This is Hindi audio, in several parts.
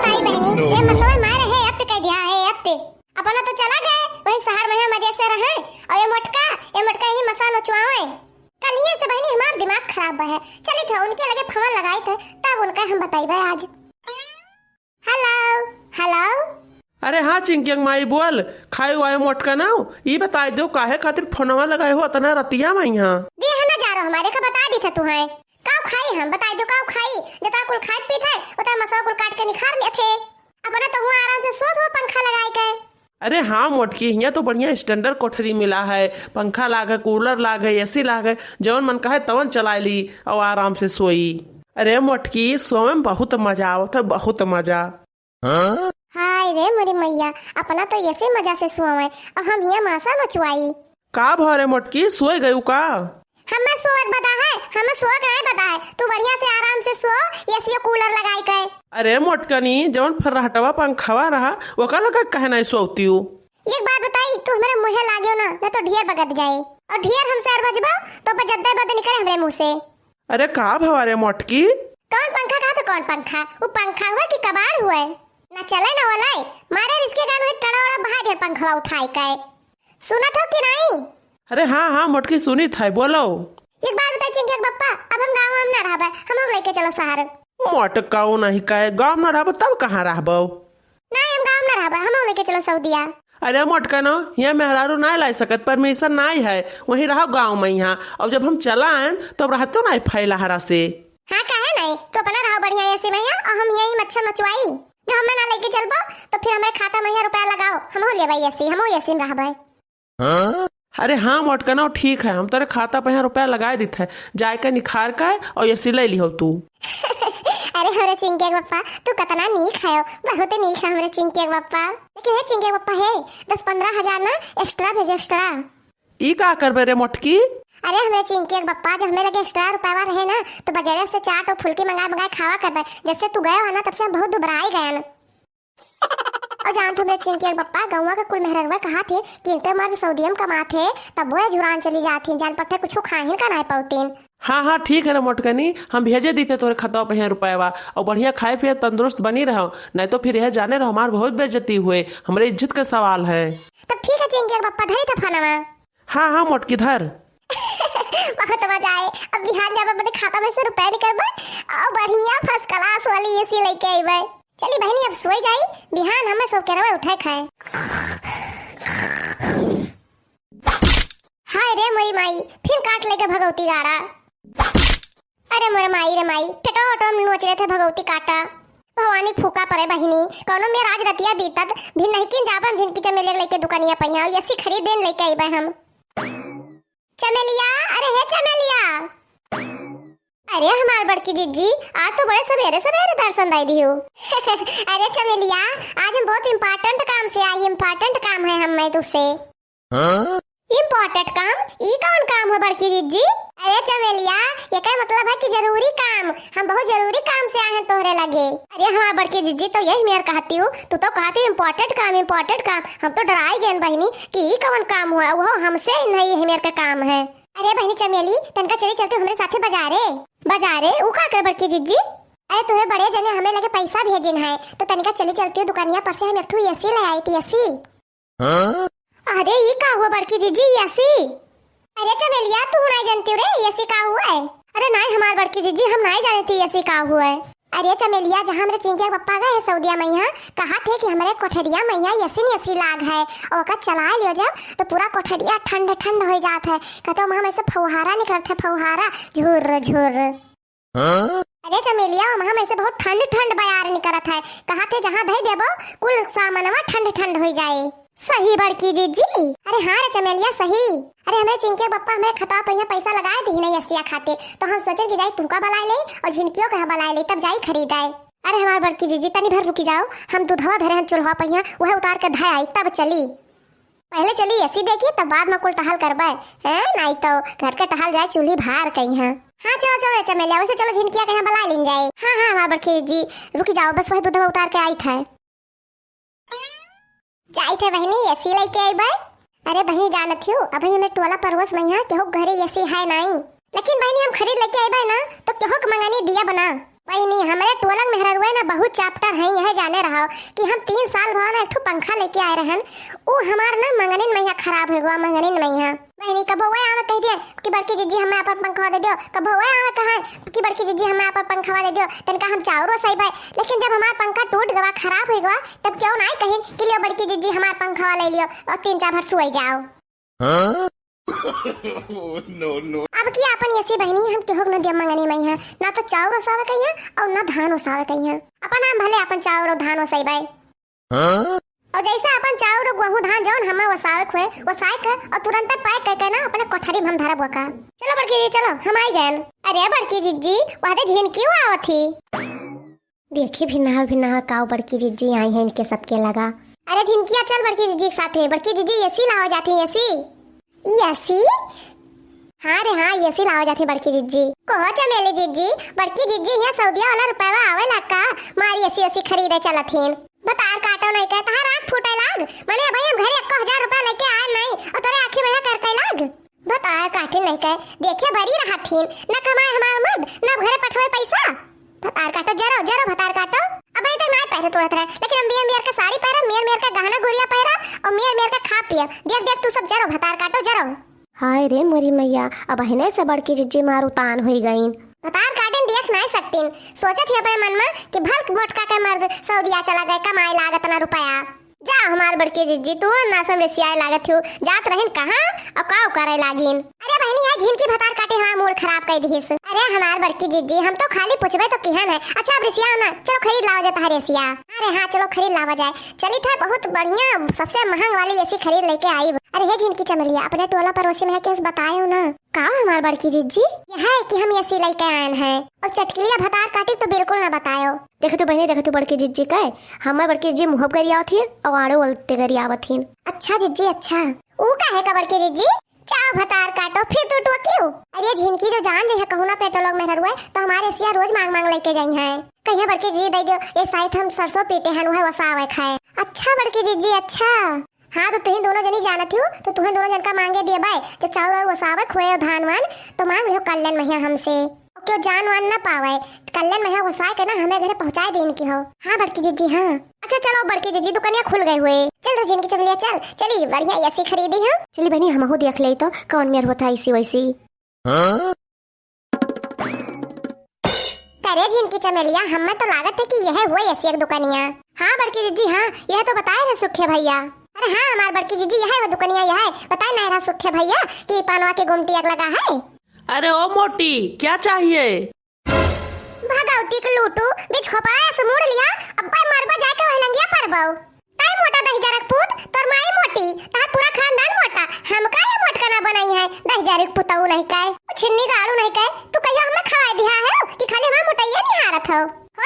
बताई बहनी ये मसवा मारे है अब कह दिया है अब अपना तो चला गए वही शहर में मजे से रहे और ये मटका ही मसाला चुआवे कल ही से बहनी हमारा दिमाग खराब है चली थे उनके लगे फोन लगाए थे तब उनका हम बताई भाई आज। हेलो हेलो अरे हाँ चिंकियंग माई बोल खाए वाए मोटका ना ये बता दो काहे खातिर फोनवा लगाए हो तना रतिया में यहाँ दी है ना जा रहा हमारे का बता दी था तू है काव खाई हम बता दो काव खाई जता कुल खात पीत है उता मसाला कुल काट के निखार लिए थे अपना तो हुआ आराम से सो पंखा लगाए के। अरे हाँ मोटकी यहाँ तो बढ़िया स्टैंडर्ड कोठरी मिला है, पंखा लागे, कूलर लागे, एसी लागे, जवन मन कहे तवन चला ली और आराम से सोई। अरे मोटकी सोए में बहुत मजा आवत है, बहुत मजा। हाय रे मोरी मैया अपना तो ऐसे मजा से सोए और हम यहाँ मासा नचवाई का भरे मोटकी सोए गयू का हमें सोवत बता है हमें सोवत नहीं बता है तू बढ़िया से आराम से सो एसी कूलर लगाई के। अरे मोटकनी जवन फर्राटवा पंखवा रहा वो का लगा कहे नहीं सोती हूँ। एक बात बताई तू हमारे मुँह लागियो ना न तो ढेर बगत जाए और ढेर हमसे अर बजबा तो बजद्दे बद निकले हमारे मुँह से। अरे का भवारे मोटकी कौन पंखा कहा तो कौन पंखा वो पंखा हुआ कि कबाड़ हुआ ना चले ना वाला मारे रिश्ते गान हुए टड़ावड़ा बाहर ढेर पंखा उठाई के सुना था कि नहीं। अरे हाँ हाँ मोटकी सुनी था बोलो। एक बात बताई चिंकी पप्पा अब हम गाँव में ना रहबे हम लोग लेके चलो शहर। मोटकाऊ नहीं कहे गाँव में रहबो तब कहाँ रहबो नहीं हम गाँव में रहबे हम लोग लेके चलो सऊदिया। अरे मोटका ना यहाँ मेहरारू नहीं ला सकत परमिशन नहीं है वहीं रहो गाँव में यहाँ और जब हम चला आए तो रहतो नहीं फैला हरा से। हाँ कहे नहीं तो अपना रहो बढ़िया ऐसे में और हम यही मच्छर नचवाई जो हमें ना लेके चलबो तो फिर हमारे खाता में रुपया लगाओ हम हो लेबे ऐसे हम ऐसे में रहबे। अरे हाँ मोटका ना ठीक है हम तेरे खाता पे यहाँ रुपया लगा दी थे जाए के निखार का और ये सिले ली हो तू। अरे हमारे चिंके पप्पा तू कितना नीक है बहुत नीक है हमारे चिंके पप्पा लेकिन है चिंके पप्पा है 10-15 हजार ना एक्स्ट्रा भेजो एक्स्ट्रा। ई का करबे रे मोटकी। अरे हमारे चिंके पप्पा जब हमें लगे एक्स्ट्रा रुपया रहे ना तो बाजारे से चाट और फुल्की मंगाए खावा करबे जब से तू गए हो ना तब से बहुत दुबराई गया ना। और जान तुमरे चिंकी पप्पा गौवा का कुल मेहरवा कहा थे कि इनते मर्द सऊदीयम कमाथे तब वो झुरान चली जाती जान पड़ते कुछ खाहिन का नहीं पाउतीन। हाँ हाँ ठीक है ना मोटकनी हम भेजे देते तोरे खाता पे यहाँ रुपया और बढ़िया खाए पिए तंदुरुस्त बनी रहो नहीं तो फिर यह जाने रहो हमारे बहुत बेइज्जती हुए हमारे इज्जत का सवाल है। तब ठीक है चिंकी पप्पा धरी तो खाना। हाँ हाँ मोटकी धर। बहुत मजा आए अब बिहान जब अपने खाता में से रुपए निकलबे और बढ़िया फर्स्ट क्लास वाली एसी लेके आइबे। चली बहनी अब सोई जाई बिहान हमें सो के रवे उठाए खाए। हाय रे मोरी माई फिर काट लेके भगवती गाड़ा। अरे मोरे माई रे माई टटो टटो नोच रहे थे भगवती काटा भवानी फूका परे बहिनी कोनो में राज रतिया बीतत भी नहीं किन जाबन जिनकी चमेली लेके दुकानिया पहिया ऐसी खरीद देन लेके आइबे हम। चमेलिया अरे है चमेलिया अरे हमार बड़की जिज्जी आज तो बड़े सवेरे सवेरे दर्शन दे दी हो। अरे चमेलिया आज हम बहुत इम्पोर्टेंट काम से आई इम्पोर्टेंट काम है हमें तुझसे। इम्पोर्टेंट काम ई कौन काम है बड़की जिज्जी। अरे चमेलिया ये क्या मतलब है कि जरूरी काम हम बहुत जरूरी काम से आए हैं तोहरे लगे। अरे हमार बड़की जिज्जी तो यही मेरे कहती हूँ तू तो कहती इम्पोर्टेंट काम हम तो डराई गए बहनी कि ई कौन काम हुआ वो हमसे नहीं है मेरे का काम है। अरे बहनी चमेली तनका चली चलते हमारे साथे बाजारे ऊ का कर बड़की जिज्जी। अरे तोरे बड़े जने हमें लगे पैसा भेजिन है तो तनिका चली चलती दुकानिया पर से हम एक ठू एसी ले आई थी एसी। अरे ये का हुआ बड़की जिज्जी एसी। अरे चमेलिया तू नहीं जानती रे एसी का हुआ है। अरे नहीं हमार बड़की जिज्जी हम नहीं जानती एसी का हुआ है। अरे चमेलिया जहाँ हमारे चिंकिया पप्पा गए सऊदिया मैया कहा थे कि हमारे कोठरिया मैया एसी लाग है और ओका चला लियो जब तो पूरा कोठरिया ठंड ठंड हो जात है कहते हम ऐसे फौहारा निकलते फौहारा झुर झुर। अरे चमेलिया वहाँ में से बहुत ठंड ठंड बयार निकलत है कहा थे जहाँ दे देबो कुल सामानवा ठंड ठंड हो जाए। सही बड़की जिज्जी। अरे हाँ रे चमेलिया सही। अरे हमारे चिंकिया पप्पा हमारे खता पे पैसा लगाए दी नहीं एसिया खाते तो हम सोचे कि जाए तुमका बलाए ले और झिनकियों का बलाए ले तब जाई खरीदाए। अरे हमारे बड़की जिज्जी तनी भर रुकी जाओ हम दूधवा धरे हैं चूल्हा पहिया वह उतार के धाय आई तब चली पहले चली एसी देखी तब बाद में कुल टहल करबे है नहीं तो घर के टहल जाए चूल्ही भार कहीं है। हाँ चलो चलो चमेलिया वैसे चलो झिनकिया कहीं बला लेन जाए। हाँ हाँ हमारे बड़की जिज्जी रुकी जाओ बस वही दूधवा उतार के आई था जाई थे बहनी एसी लेके आई बे। अरे बहनी जानत हो अभी हमें टोला परवस में यहाँ केहू घरे एसी है नहीं लेकिन बहनी हम खरीद लेके आई बे ना तो केहू के मंगानी दिया बना बहनी हमारे टोलक मेहर हुए ना बहुत चैप्टर है यह जाने रहो कि हम 3 साल भर ना एक पंखा लेके आए रहन वो हमार ना मंगनिन मैया खराब हो गया मंगनिन मैया बहनी कब हुआ आवे कह दिए कि बड़की जीजी हमें अपन पंखा दे दियो कब हुआ आवे कहा कि बड़की जीजी हमें अपन पंखा दे दियो तनका हम चावरो सही भाई लेकिन जब हमार पंखा टूट गया खराब हो गया तब क्यों नहीं कहीं कि लियो बड़की जीजी हमार पंखा ले लियो और 3-4 भर सोई जाओ no. अब की अपन ऐसी बहनी हम केहो न दिया मंगनी में है ना तो चाउर ओसावे कहिया और ना धान ओसावे कहिया अपन हम भले अपन चाउर और धान ओसाई बाई और जैसे अपन चाउर और गेहूं धान जौन हमें ओसावे खोए ओसाए के और तुरंत पैक करके ना अपने कोठरी में हम धरा बोका चलो बड़की जी चलो हम आई गए अरे बड़की जीजी वहां झिन क्यों आओ थी देखी भी ना काऊ बड़की जीजी आई है इनके सबके लगा अरे झिनकिया चल बड़की जीजी के साथ बड़की जीजी ऐसी लाओ जाती ऐसी हाँ रे हाँ ऐसी लाओ जाती बड़की जीजी कहो चमेली जीजी बड़की जीजी यहाँ सऊदिया वाला रुपया आवे लगा मारी ऐसी खरीदे चलथीन बतार काटो नहीं कहता है रात फूटे लाग माने भाई हम घरे 1000 रुपया लेके आए नहीं और तोरे आखी में करके लाग बतार काटे नहीं कह देखे बड़ी रहथीन न कमाए हमार मर्द न घरे पठवे पैसा बतार काटो जरो बतार काटो अब तो नहीं पहरे तुरंत रहे लेकिन हम मेर का साड़ी पहरा मेर का गहना गुड़िया पहरा और मेर का खा पिया देख तू सब जरो भतार काटो जरो हाय रे मोरी मैया अब हिने से बड़की जिज्जी मारू तान होई गईन भतार काटन देख नहीं सकतीन सोचत ही अपने मन में कि भर मोटका के मर्द सऊदिया चला गए कमाए लागत ना रुपया जा हमार बड़की जिज्जी तू ना समस्याएं लागत हो जात रहिन कहां और काऊ करे लागिन अरे बहनी यार झिनकी भतार काटे हमार मूड खराब कर दिहिस अरे हमार बड़की जिज्जी हम तो खाली पूछबे तो किहन है अच्छा अब रिसिया ना चलो खरीद लावा जाता है रिसिया अरे हां चलो खरीद लावा जाए चली था बहुत बढ़िया सबसे महंग वाली ऐसी खरीद लेके आई अरे हे झिनकी चमेलिया अपने टोला पड़ोसी में है कि बतायो ना का हमार बड़की जिज्जी यह है कि हम ऐसी लेके आए हैं और चटकिलिया भतार काटी तो बिल्कुल ना बतायो देखे तो बहनी देखे तो बड़की जिज्जी का हमार बड़की जिज्जी मुहब करी आवत थी और आड़ो बोलते करी आवत थी अच्छा जिज्जी अच्छा ऊ का है का बड़की जिज्जी चाओ भतार काटो फिर तो क्यों अरे झिनकी जो जान जे है कहू ना पेट्रोल में हुए तो हमारे सिया रोज मांग लेके जाई है कहिया बड़की जी दे दो ये साइड हम सरसों पीटे हैं वह वसावे खाए अच्छा बड़की जिज्जी अच्छा हाँ तो तुम दोनों जनी जानत हो तो तुम्हें दोनों जन का मांगे दिए बाय जब चाउर और वसावे खोए धान वान तो मांग लियो कल्याण मैया हमसे क्यों जान वान ना पावे कल्याण मैया वसाए के ना हमें घरे पहुंचाए दिन की हो हाँ बड़की जिज्जी हाँ अच्छा चलो बड़की जिज्जी दुकानिया खुल गए हुए चल रजिन की चलिए चली बढ़िया ऐसी खरीदी हम चली बहनी हमहू देख ले तो कौन मेर होता ऐसी वैसी करे झिनकी चमेलिया हमें तो लागत है कि यह हुई ऐसी एक दुकानिया हाँ बड़की जिज्जी हाँ यह तो बताए ना सुखे भैया अरे हाँ हमार बड़की जीजी यह है वो दुकानिया यह है बताए ना रहा सुखे भैया कि पानवा के गुमटी एक लगा है अरे ओ मोटी क्या चाहिए भगवती के लूटू बीच खोपाया से मुड़ लिया अब्बा मरबा जाके वही लंगिया परबो ताई मोटा दही जरक पूत तोर माई मोटी तार पूरा खानदान मोटा हम काहे मोटका ना बनाई है दही जरक पुताऊ नहीं काए छिन्नी गाड़ू नहीं काए तू कहिया हमें खवाए दिया है कि खाली हमें मोटैया नहीं हारत हो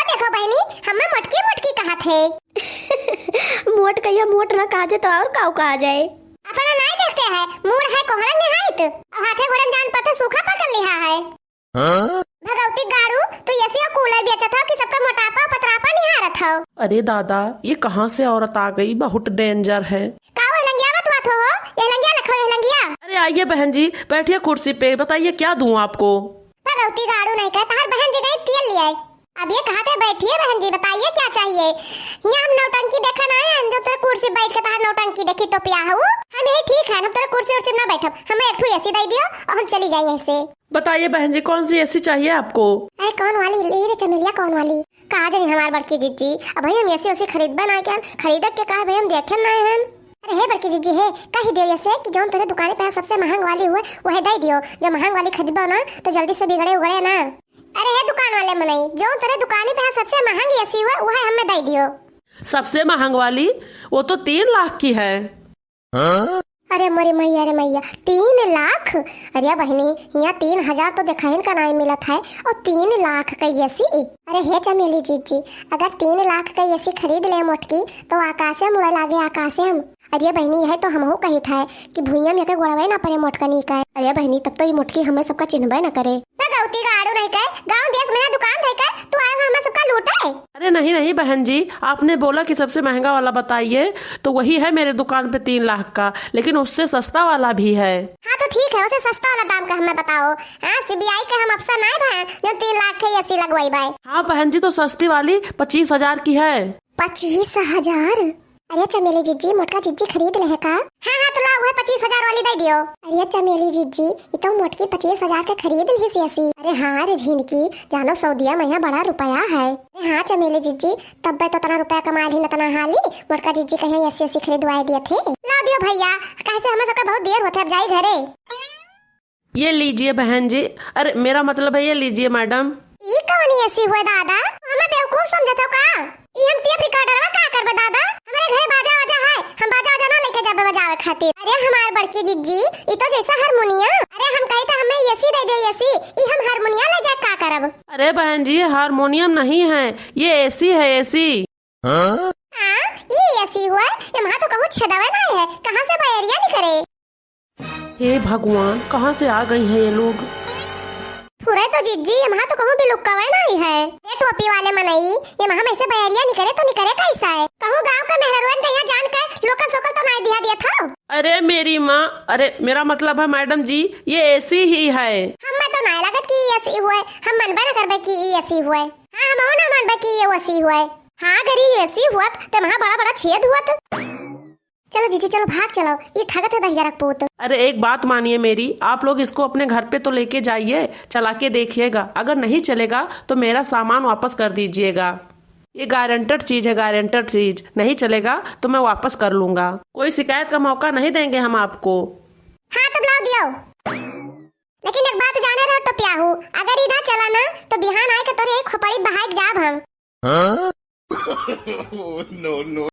देखो बहनी हमें मोटकी कहा थे मोट कहिया मोट ना कहा जाए तो और काऊ कहा जाए अपना नहीं देखते हैं मूड है कोहड़न है हाइट हाथे घोड़न जान पता सूखा पकड़ लिया है भगवती गाड़ू तो ऐसे कूलर बेचा था कि सबका मोटापा पतरापा निहारत हो अरे दादा ये कहाँ से औरत आ गई बहुत डेंजर है काऊ लंगिया मत बात हो ये लंगिया लखो ये लंगिया अरे आइए बहन जी बैठिए कुर्सी पे बताइए क्या दूं आपको भगवती गाड़ू नहीं कहता हर बहन जी गई तेल ले आई अब ये कहा थे बैठिए बहन जी बताइए क्या चाहिए यहाँ हम नौटंकी देखा ना है जो तेरे कुर्सी बैठ के तार नौटंकी देखी टोपिया हो हम यही ठीक है हम तेरे कुर्सी उर्सी ना बैठब हमें एक ठो ऐसी दे दियो और हम चली जाइए ऐसे बताइए बहन जी कौन सी ऐसी चाहिए आपको अरे कौन वाली ले रे चमेलिया कौन वाली कहा जानी हमार बड़की जीजी अब भाई हम ऐसी उसी खरीद बना क्या खरीद के कहा भाई हम देखे ना है अरे हे बड़की जीजी है कही दियो ऐसे कि जो तेरे दुकान पे सबसे महंग वाली हुए वह दे दियो जो महंग वाली खरीदबो ना तो जल्दी से बिगड़े उगड़े ना अरे हे दुकान वाले मनई जो तेरे दुकान पे सबसे महंगी ऐसी हुए वह हमें दे दियो सबसे महंग वाली वो तो 3 लाख की है अरे मोरी मैया रे मैया 3 लाख अरे बहनी यहाँ 3000 तो दिखाइन का नहीं मिला था और 3 लाख का ऐसी अरे हे चमेली जीजी अगर 3 लाख का ऐसी खरीद ले मोटकी तो आकाशे मुड़े लागे आकाशे हम अरे बहनी यह तो हमहू कही था कि भुइया में के गोड़ावे ना पड़े मोटकनी का अरे बहनी तब तो ये मोटकी हमें सबका चिन्हबे ना करे भगवती गाड़ू नहीं के गांव देश में है दुकान है के तू आए हमें सबका लूटे। अरे नहीं नहीं बहन जी, आपने बोला कि सबसे महंगा वाला बताइए, तो वही है मेरे दुकान पे 3 लाख का, लेकिन उससे सस्ता वाला भी है। हाँ तो ठीक है, उसे सस्ता वाला दाम का हमें बताओ। हाँ सीबीआई के हम अफसर नहीं भाई जो 3 लाख के एसी लगवाई भाई। हाँ बहन जी, तो सस्ती वाली 25,000 की है। 25,000? अरे चमेली जीजी मोटका जीजी खरीद ले का? हाँ तो लाओ 25,000 वाली दे दियो। अरे चमेली जीजी ये तो मोटकी 25,000 का खरीद ली सी ऐसी। अरे हाँ रे झिनकी जानो सऊदिया में यहाँ बड़ा रुपया है। अरे हाँ चमेली जीजी तब तो तना रुपया कमा ली न तना हाली मोटका जीजी कहीं ऐसी खरीदवाए दिए थे। ला दियो भैया, कैसे हमें सबका बहुत देर होते अब जाई घरे। ये लीजिए बहन जी, अरे मेरा मतलब है ये लीजिए मैडम। ये कौन ऐसी हुआ दादा? हमें बेवकूफ समझते हो का? ये हम टेप रिकॉर्डर में का करबे दादा? हमारे घर बाजा वाजा है, हम बाजा वाजा ना लेके जाबे बजावे खातिर। अरे हमार बड़की जिज्जी ये तो जैसा हारमोनिया। अरे हम कही था हमें एसी दे दे एसी, ये हम हारमोनिया ले जाए का करब? अरे बहन जी ये हारमोनियम नहीं है, ये एसी है एसी। हां ये एसी हुआ, ये वहां तो कहूं छेदवे नहीं है, कहां से बयरिया निकले? हे भगवान, कहाँ से आ गई हैं ये लोग। पूरे तो जिज्जी ये वहां तो कहूं भी लुक्कावे नहीं है। ये टोपी वाले मनई ये वहां में से बयरिया निकले तो निकले कैसा है? कहूं गांव का मेहरवन तो यहाँ जान के लोकल सोकल तो नहीं दिया था। अरे मेरी माँ, अरे मेरा मतलब है मैडम जी ये एसी ही है। हमें तो नहीं लगत कि ये एसी हुए, हम मनबे न करबे कि ये एसी हुए। हां हम ना मनबे कि ये एसी हुए। हां अगर ये एसी हुआ तो वहां बड़ा बड़ा छेद हुआ। चलो जीजी चलो भाग चलो, ये ठगत है दहिया रख पोत। अरे एक बात मानिए मेरी, आप लोग इसको अपने घर पे तो लेके जाइए, चला के देखिएगा, अगर नहीं चलेगा तो मेरा सामान वापस कर दीजिएगा। ये गारंटेड चीज है, गारंटेड चीज, नहीं चलेगा तो मैं वापस कर लूंगा। कोई शिकायत का मौका नहीं देंगे हम आपको। हाँ तब लाओ दियो। लेकिन एक बात जाने रहो टोपिया हूँ, अगर ये ना चला ना तो बिहान आए के तोरे एक खोपड़ी बहाक जाब हम। no, no.